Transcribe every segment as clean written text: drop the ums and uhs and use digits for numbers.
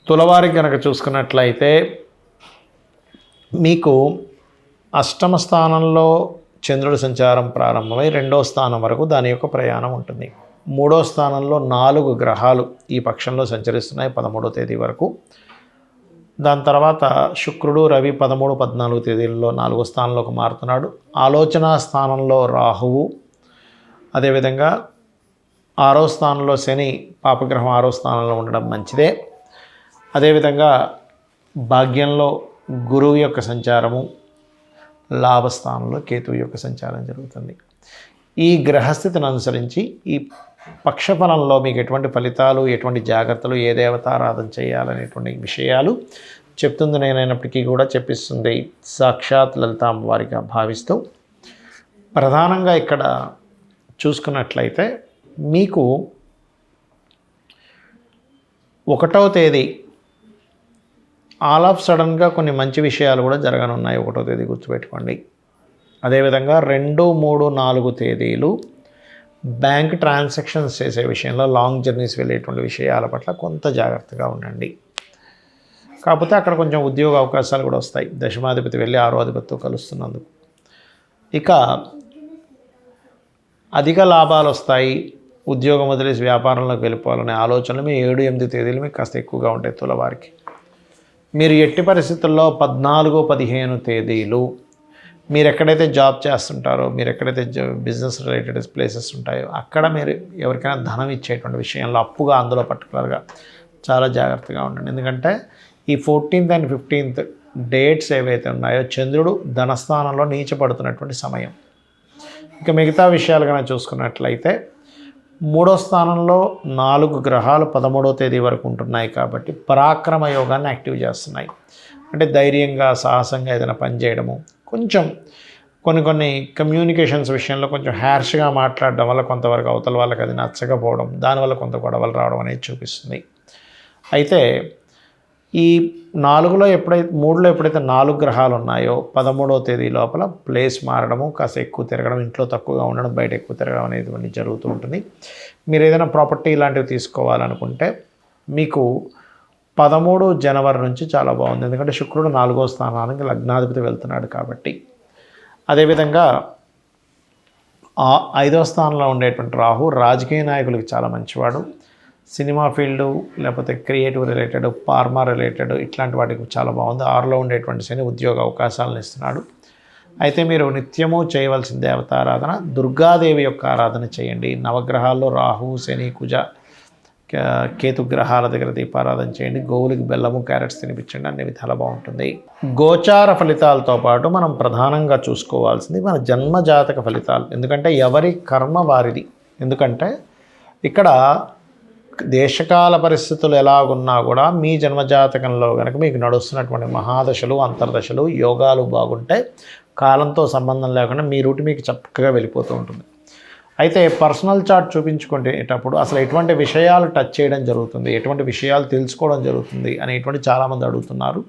తులవారికి కనుక చూసుకున్నట్లయితే మీకు అష్టమ స్థానంలో చంద్రుడి సంచారం ప్రారంభమై 2వ స్థానం వరకు దాని యొక్క ప్రయాణం ఉంటుంది. 3వ స్థానంలో 4 గ్రహాలు ఈ పక్షంలో సంచరిస్తున్నాయి 13వ తేదీ వరకు. దాని తర్వాత శుక్రుడు, రవి 13, 14 తేదీల్లో 4వ స్థానంలోకి మారుతున్నాడు. ఆలోచన స్థానంలో రాహువు, అదేవిధంగా 6వ స్థానంలో శని, పాపగ్రహం 6వ స్థానంలో ఉండడం మంచిదే. అదేవిధంగా భాగ్యంలో గురువు యొక్క సంచారము, లాభస్థానంలో కేతువు యొక్క సంచారం జరుగుతుంది. ఈ గ్రహస్థితిని అనుసరించి ఈ పక్షఫలంలో మీకు ఎటువంటి ఫలితాలు, ఎటువంటి జాగ్రత్తలు, ఏ దేవతారాధన చేయాలనేటువంటి విషయాలు చెప్తుంది నేనైనప్పటికీ కూడా చెప్పిస్తుంది సాక్షాత్ లలితాంబవారిగా భావిస్తూ, ప్రధానంగా ఇక్కడ చూసుకున్నట్లయితే మీకు 1వ తేదీ ఆల్ ఆఫ్ సడన్గా కొన్ని మంచి విషయాలు కూడా జరగనున్నాయి. 1వ తేదీ గుర్తుపెట్టుకోండి. అదేవిధంగా 2, 3, 4 తేదీలు బ్యాంక్ ట్రాన్సాక్షన్స్ చేసే విషయంలో, లాంగ్ జర్నీస్ వెళ్ళేటువంటి విషయాల పట్ల కొంత జాగ్రత్తగా ఉండండి. కాకపోతే అక్కడ కొంచెం ఉద్యోగ అవకాశాలు కూడా వస్తాయి, దశమాధిపతి వెళ్ళి 6వ అధిపతితో కలుస్తున్నందుకు. ఇక అధిక లాభాలు వస్తాయి, ఉద్యోగం వదిలేసి వ్యాపారంలోకి వెళ్ళిపోవాలనే ఆలోచనలు మీ 7, 8 తేదీలు మీకు కాస్త ఎక్కువగా ఉంటాయి తులవారికి. మీరు ఎట్టి పరిస్థితుల్లో 14, 15 తేదీలు మీరు ఎక్కడైతే జాబ్ చేస్తుంటారో, మీరు ఎక్కడైతే బిజినెస్ రిలేటెడ్ ప్లేసెస్ ఉంటాయో అక్కడ మీరు ఎవరికైనా ధనం ఇచ్చేటువంటి విషయంలో అప్పుగా అందులో పర్టికులర్గా చాలా జాగ్రత్తగా ఉండండి. ఎందుకంటే ఈ 14th and 15th డేట్స్ ఏవైతే ఉన్నాయో చంద్రుడు ధనస్థానంలో నీచపడుతున్నటువంటి సమయం. ఇక మిగతా విషయాలు కనుక చూసుకున్నట్లయితే 3వ స్థానంలో 4 గ్రహాలు 13వ తేదీ వరకు ఉంటున్నాయి కాబట్టి పరాక్రమ యోగాన్ని యాక్టివ్ చేస్తున్నాయి. అంటే ధైర్యంగా, సాహసంగా ఏదైనా పని చేయడము, కొంచెం కొన్ని కమ్యూనికేషన్స్ విషయంలో కొంచెం హ్యార్ష్గా మాట్లాడడం వల్ల కొంతవరకు అవతల వాళ్ళకి అది నచ్చకపోవడం, దానివల్ల కొంత గొడవలు రావడం అనేది చూపిస్తుంది. అయితే ఈ 3లో ఎప్పుడైతే 4 గ్రహాలు ఉన్నాయో 13వ తేదీ లోపల ప్లేస్ మారడము, కాస్త ఎక్కువ తిరగడం, ఇంట్లో తక్కువగా ఉండడం, బయట ఎక్కువ తిరగడం అనేది జరుగుతూ ఉంటుంది. మీరు ఏదైనా ప్రాపర్టీ ఇలాంటివి తీసుకోవాలనుకుంటే మీకు 13 జనవరి నుంచి చాలా బాగుంది. ఎందుకంటే శుక్రుడు 4వ స్థానానికి లగ్నాధిపతి వెళ్తున్నాడు కాబట్టి. అదేవిధంగా 5వ స్థానంలో ఉండేటువంటి రాహు రాజకీయ నాయకులకి చాలా మంచివాడు. సినిమా ఫీల్డు, లేకపోతే క్రియేటివ్ రిలేటెడ్, ఫార్మా రిలేటెడ్ ఇట్లాంటి వాటికి చాలా బాగుంది. 6లో ఉండేటువంటి శని ఉద్యోగ అవకాశాలను ఇస్తున్నాడు. అయితే మీరు నిత్యము చేయవలసిన దేవతారాధన దుర్గాదేవి యొక్క ఆరాధన చేయండి. నవగ్రహాల్లో రాహు, శని, కుజ, కేతు గ్రహాల దగ్గర దీపారాధన చేయండి. గోవులకి బెల్లము, క్యారెట్స్ తినిపించండి. అన్ని విధాలు బాగుంటుంది. గోచార ఫలితాలతో పాటు మనం ప్రధానంగా చూసుకోవాల్సింది మన జన్మజాతక ఫలితాలు. ఎందుకంటే ఎవరి కర్మ వారిది. ఎందుకంటే ఇక్కడ దేశకాల పరిస్థితులు ఎలాగున్నా కూడా మీ జన్మజాతకంలో కనుక మీకు నడుస్తున్నటువంటి మహాదశలు, అంతర్దశలు, యోగాలు బాగుంటే కాలంతో సంబంధం లేకుండా మీ రూట్ మీకు చక్కగా వెళ్ళిపోతూ ఉంటుంది. అయితే పర్సనల్ చార్ట్ చూపించుకునేటప్పుడు అసలు ఎటువంటి విషయాలు టచ్ చేయడం జరుగుతుంది, ఎటువంటి విషయాలు తెలుసుకోవడం జరుగుతుంది అనేటువంటి చాలామంది అడుగుతున్నారు.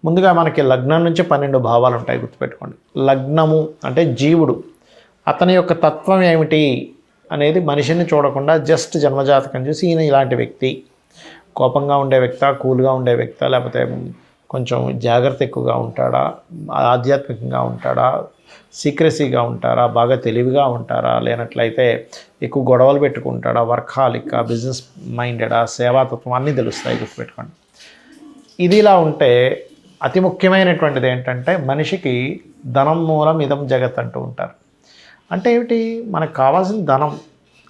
ముందుగా మనకి లగ్నం నుంచి 12 భావాలు ఉంటాయి, గుర్తుపెట్టుకోండి. లగ్నము అంటే జీవుడు, అతని యొక్క తత్వం ఏమిటి అనేది మనిషిని చూడకుండా జస్ట్ జన్మజాతకం చూసి ఈయన ఇలాంటి వ్యక్తి, కోపంగా ఉండే వ్యక్త, కూల్గా ఉండే వ్యక్త, లేకపోతే కొంచెం జాగ్రత్త ఎక్కువగా ఉంటాడా, ఆధ్యాత్మికంగా ఉంటాడా, సీక్రెసీగా ఉంటారా, బాగా తెలివిగా ఉంటారా, లేనట్లయితే ఎక్కువ గొడవలు పెట్టుకుంటాడా, వర్కాలిక, బిజినెస్ మైండెడా, సేవాతత్వం అన్నీ తెలుస్తాయి, గుర్తుపెట్టుకోండి. ఇది ఇలా ఉంటే అతి ముఖ్యమైనటువంటిది ఏంటంటే మనిషికి ధనం మూలం ఇదం జగత్ అంటూ ఉంటారు. అంటే ఏమిటి, మనకు కావాల్సిన ధనం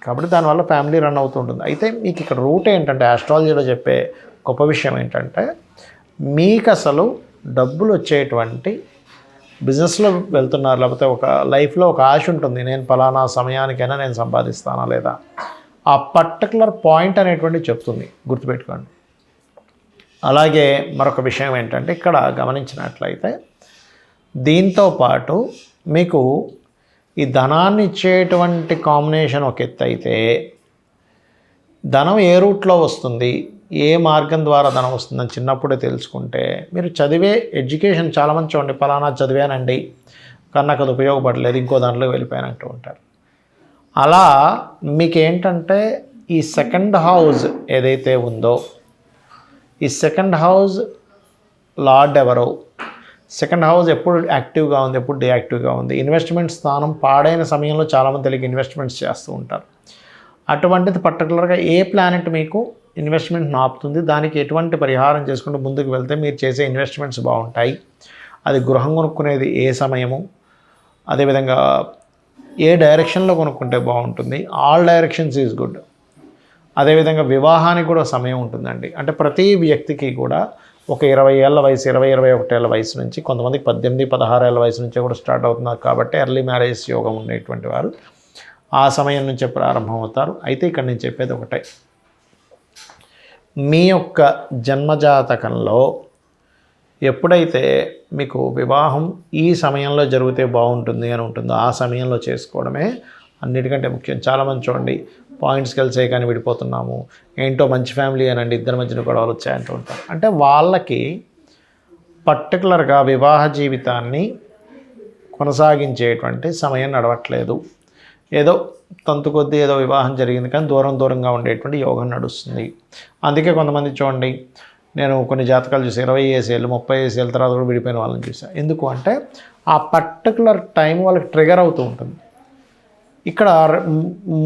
కాబట్టి దానివల్ల ఫ్యామిలీ రన్ అవుతూ ఉంటుంది. అయితే మీకు ఇక్కడ రూట్ ఏంటంటే ఆస్ట్రాలజీలో చెప్పే గొప్ప విషయం ఏంటంటే మీకు అసలు డబ్బులు వచ్చేటువంటి బిజినెస్లో వెళ్తున్నారు, లేకపోతే ఒక లైఫ్లో ఒక ఆశ ఉంటుంది, నేను ఫలానా సమయానికైనా నేను సంపాదిస్తానా లేదా, ఆ పర్టికులర్ పాయింట్ అనేటువంటి చెప్తుంది, గుర్తుపెట్టుకోండి. అలాగే మరొక విషయం ఏంటంటే ఇక్కడ గమనించినట్లయితే దీంతో పాటు మీకు ఈ ధనాన్ని ఇచ్చేటువంటి కాంబినేషన్ ఒక ఎత్తు అయితే ధనం ఏ రూట్లో వస్తుంది, ఏ మార్గం ద్వారా ధనం వస్తుందని చిన్నప్పుడే తెలుసుకుంటే మీరు చదివే ఎడ్యుకేషన్ చాలామంది చూడండి, ఫలానా చదివానండి కానీ నాకు అది ఉపయోగపడలేదు, ఇంకో దాంట్లో వెళ్ళిపోయానంటూ ఉంటారు. అలా మీకేంటంటే ఈ సెకండ్ హౌస్ ఏదైతే ఉందో ఈ సెకండ్ హౌస్ లార్డ్ ఎవరో, సెకండ్ హౌస్ ఎప్పుడు యాక్టివ్గా ఉంది, ఎప్పుడు డియాక్టివ్గా ఉంది, ఇన్వెస్ట్మెంట్ స్థానం పాడైన సమయంలో చాలామంది తెలియక ఇన్వెస్ట్మెంట్స్ చేస్తూ ఉంటారు. అటువంటిది పర్టికులర్గా ఏ ప్లానెట్ మీకు ఇన్వెస్ట్మెంట్ ఆపుతుంది, దానికి ఎటువంటి పరిహారం చేసుకుంటూ ముందుకు వెళ్తే మీరు చేసే ఇన్వెస్ట్మెంట్స్ బాగుంటాయి, అది గృహం కొనుక్కునేది ఏ సమయము, అదేవిధంగా ఏ డైరెక్షన్లో కొనుక్కుంటే బాగుంటుంది, ఆల్ డైరెక్షన్స్ ఈజ్ గుడ్. అదేవిధంగా వివాహానికి కూడా సమయం ఉంటుందండి. అంటే ప్రతి వ్యక్తికి కూడా ఒక 20 ఏళ్ళ వయసు, 20-21 ఏళ్ళ వయసు నుంచి, కొంతమందికి 18-16 ఏళ్ళ వయసు నుంచే కూడా స్టార్ట్ అవుతున్నారు కాబట్టి ఎర్లీ మ్యారేజ్ యోగం ఉండేటువంటి వారు ఆ సమయం నుంచే ప్రారంభమవుతారు. అయితే ఇక్కడ నేను చెప్పేది ఒకటే, మీ యొక్క జన్మజాతకంలో ఎప్పుడైతే మీకు వివాహం ఈ సమయంలో జరిగితే బాగుంటుంది అని ఉంటుందో ఆ సమయంలో చేసుకోవడమే అన్నిటికంటే ముఖ్యం. చాలామంది చూడండి, పాయింట్స్ కలిసే కానీ విడిపోతున్నాము, ఏంటో మంచి ఫ్యామిలీ అనండి, ఇద్దరి మధ్యన గొడవలు వచ్చాయంటూ ఉంటారు. అంటే వాళ్ళకి పర్టికులర్గా వివాహ జీవితాన్ని కొనసాగించేటువంటి సమయం నడవట్లేదు. ఏదో తంతు కొద్దీ ఏదో వివాహం జరిగింది కానీ దూరంగా ఉండేటువంటి యోగం నడుస్తుంది. అందుకే కొంతమంది చూడండి, నేను కొన్ని జాతకాలు చూసి 20 ఏళ్ళు 30 ఏళ్ళ తర్వాత కూడా విడిపోయిన వాళ్ళని చూసాను. ఎందుకు అంటే ఆ పర్టికులర్ టైం వాళ్ళకి ట్రిగర్ అవుతూ ఉంటుంది. ఇక్కడ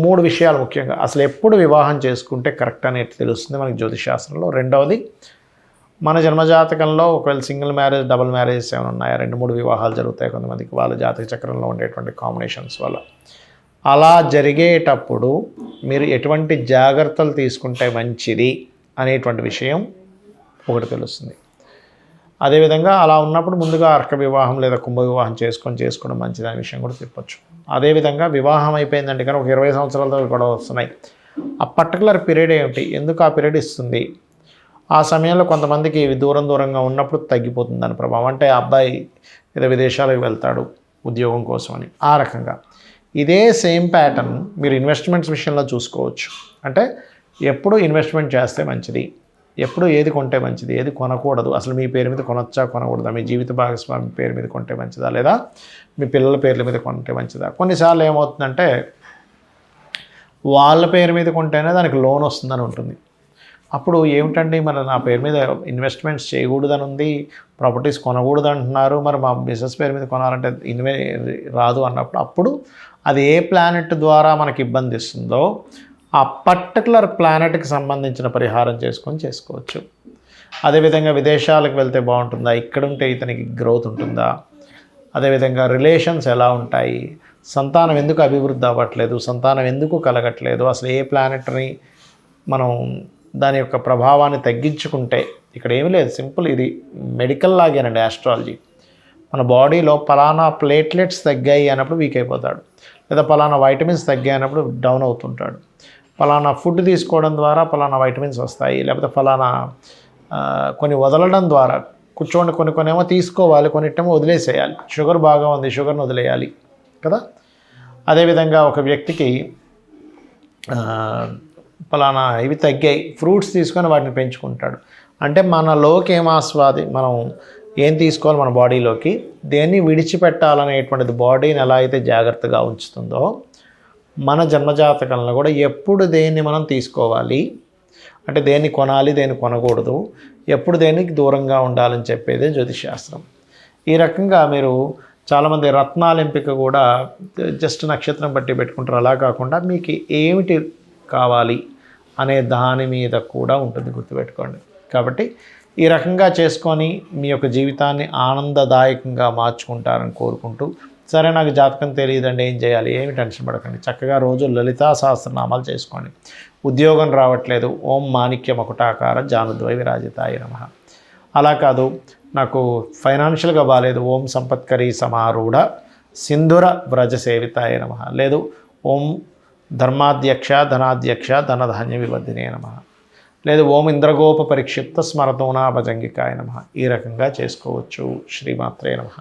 3 విషయాలు ముఖ్యంగా, అసలు ఎప్పుడు వివాహం చేసుకుంటే కరెక్ట్ అనేది తెలుస్తుంది మనకి జ్యోతిషాస్త్రంలో. రెండవది, మన జన్మజాతకంలో ఒకవేళ సింగిల్ మ్యారేజ్, డబుల్ మ్యారేజెస్ ఏమైనా ఉన్నాయా, 2-3 వివాహాలు జరుగుతాయి కొంతమందికి వాళ్ళ జాతక చక్రంలో ఉండేటువంటి కాంబినేషన్స్ వల్ల. అలా జరిగేటప్పుడు మీరు ఎటువంటి జాగ్రత్తలు తీసుకుంటే మంచిది అనేటువంటి విషయం ఒకటి తెలుస్తుంది. అదేవిధంగా అలా ఉన్నప్పుడు ముందుగా అర్క వివాహం లేదా కుంభ వివాహం చేసుకోవడం మంచిది అనే విషయం కూడా చెప్పొచ్చు. అదేవిధంగా వివాహం అయిపోయిందంటే కానీ ఒక 20 సంవత్సరాలతో కూడా వస్తున్నాయి. ఆ పర్టికులర్ పీరియడ్ ఏమిటి, ఎందుకు ఆ పీరియడ్ ఇస్తుంది, ఆ సమయంలో కొంతమందికి దూరంగా ఉన్నప్పుడు తగ్గిపోతుంది దాని ప్రభావం. అంటే అబ్బాయి ఏదో విదేశాలకు వెళ్తాడు ఉద్యోగం కోసమని, ఆ రకంగా. ఇదే సేమ్ ప్యాటర్న్ మీరు ఇన్వెస్ట్మెంట్స్ విషయంలో చూసుకోవచ్చు. అంటే ఎప్పుడు ఇన్వెస్ట్మెంట్ చేస్తే మంచిది, ఎప్పుడు ఏది కొంటే మంచిది, ఏది కొనకూడదు, అసలు మీ పేరు మీద కొనొచ్చా కొనకూడదా, మీ జీవిత భాగస్వామి పేరు మీద కొంటే మంచిదా, లేదా మీ పిల్లల పేర్ల మీద కొంటే మంచిదా. కొన్నిసార్లు ఏమవుతుందంటే వాళ్ళ పేరు మీద కొంటేనే దానికి లోన్ వస్తుందని ఉంటుంది. అప్పుడు ఏమిటండి, మరి నా పేరు మీద ఇన్వెస్ట్మెంట్స్ చేయకూడదని ఉంది, ప్రాపర్టీస్ కొనకూడదు అంటున్నారు, మరి మా బిజినెస్ పేరు మీద కొనాలంటే రాదు అన్నప్పుడు, అప్పుడు అది ఏ ప్లానెట్ ద్వారా మనకి ఇబ్బంది ఇస్తుందో ఆ పర్టికులర్ ప్లానెట్కి సంబంధించిన పరిహారం చేసుకోవచ్చు. అదేవిధంగా విదేశాలకు వెళ్తే బాగుంటుందా, ఇక్కడ ఉంటే ఇతనికి గ్రోత్ ఉంటుందా, అదేవిధంగా రిలేషన్స్ ఎలా ఉంటాయి, సంతానం ఎందుకు అభివృద్ధి అవ్వట్లేదు, సంతానం ఎందుకు కలగట్లేదు, అసలు ఏ ప్లానెట్ని మనం దాని యొక్క ప్రభావాన్ని తగ్గించుకుంటే, ఇక్కడ ఏమీ లేదు, సింపుల్, ఇది మెడికల్ లాగేనండి ఆస్ట్రాలజీ. మన బాడీలో పలానా ప్లేట్లెట్స్ తగ్గాయి అన్నప్పుడు వీక్ అయిపోతాడు, లేదా పలానా వైటమిన్స్ తగ్గాయి అన్నప్పుడు డౌన్ అవుతుంటాడు, పలానా ఫుడ్ తీసుకోవడం ద్వారా పలానా వైటమిన్స్ వస్తాయి, లేకపోతే పలానా కొన్ని వదలడం ద్వారా కొన్ని ఏమో తీసుకోవాలి, కొన్నిటేమో వదిలేసేయాలి. షుగర్ బాగా ఉంది, షుగర్ని వదిలేయాలి కదా. అదేవిధంగా ఒక వ్యక్తికి పలానా ఇవి తగ్గాయి, ఫ్రూట్స్ తీసుకొని వాటిని పెంచుకుంటాడు. అంటే మనలోకి మనం ఏం తీసుకోవాలి, మన బాడీలోకి దేన్ని విడిచిపెట్టాలనేటువంటిది బాడీని ఎలా అయితే జాగ్రత్తగా ఉంచుతుందో, మన జన్మజాతకంలో కూడా ఎప్పుడు దేన్ని మనం తీసుకోవాలి, అంటే దేన్ని కొనాలి, దేన్ని కొనకూడదు, ఎప్పుడు దేనికి దూరంగా ఉండాలని చెప్పేదే జ్యోతిషాస్త్రం. ఈ రకంగా మీరు చాలామంది రత్నాల ఎంపిక కూడా జస్ట్ నక్షత్రం బట్టి పెట్టుకుంటారు. అలా కాకుండా మీకు ఏమిటి కావాలి అనే దాని మీద కూడా ఉంటుంది, గుర్తుపెట్టుకోండి. కాబట్టి ఈ రకంగా చేసుకొని మీ యొక్క జీవితాన్ని ఆనందదాయకంగా మార్చుకుంటారని కోరుకుంటూ, సరే నాకు జాతకం తెలియదండి ఏం చేయాలి, ఏమి టెన్షన్ పడకండి, చక్కగా రోజు లలితా సహస్రనామాలు చేసుకోండి. ఉద్యోగం రావట్లేదు, ఓం మాణిక్య మకుటాకార జానుద్వై విరాజితాయ నమః. అలా కాదు, నాకు ఫైనాన్షియల్గా బాగాలేదు, ఓం సంపత్కరీ సమారూఢ సింధుర వ్రజ సేవితాయ నమః. లేదు, ఓం ధర్మాధ్యక్ష ధనాధ్యక్ష ధనధాన్య వివర్ధినే నమః. లేదు, ఓం ఇంద్రగోప పరిక్షిప్త స్మరతోనా భజంగికాయ నమః. ఈ రకంగా చేసుకోవచ్చు. శ్రీమాత్రే నమః.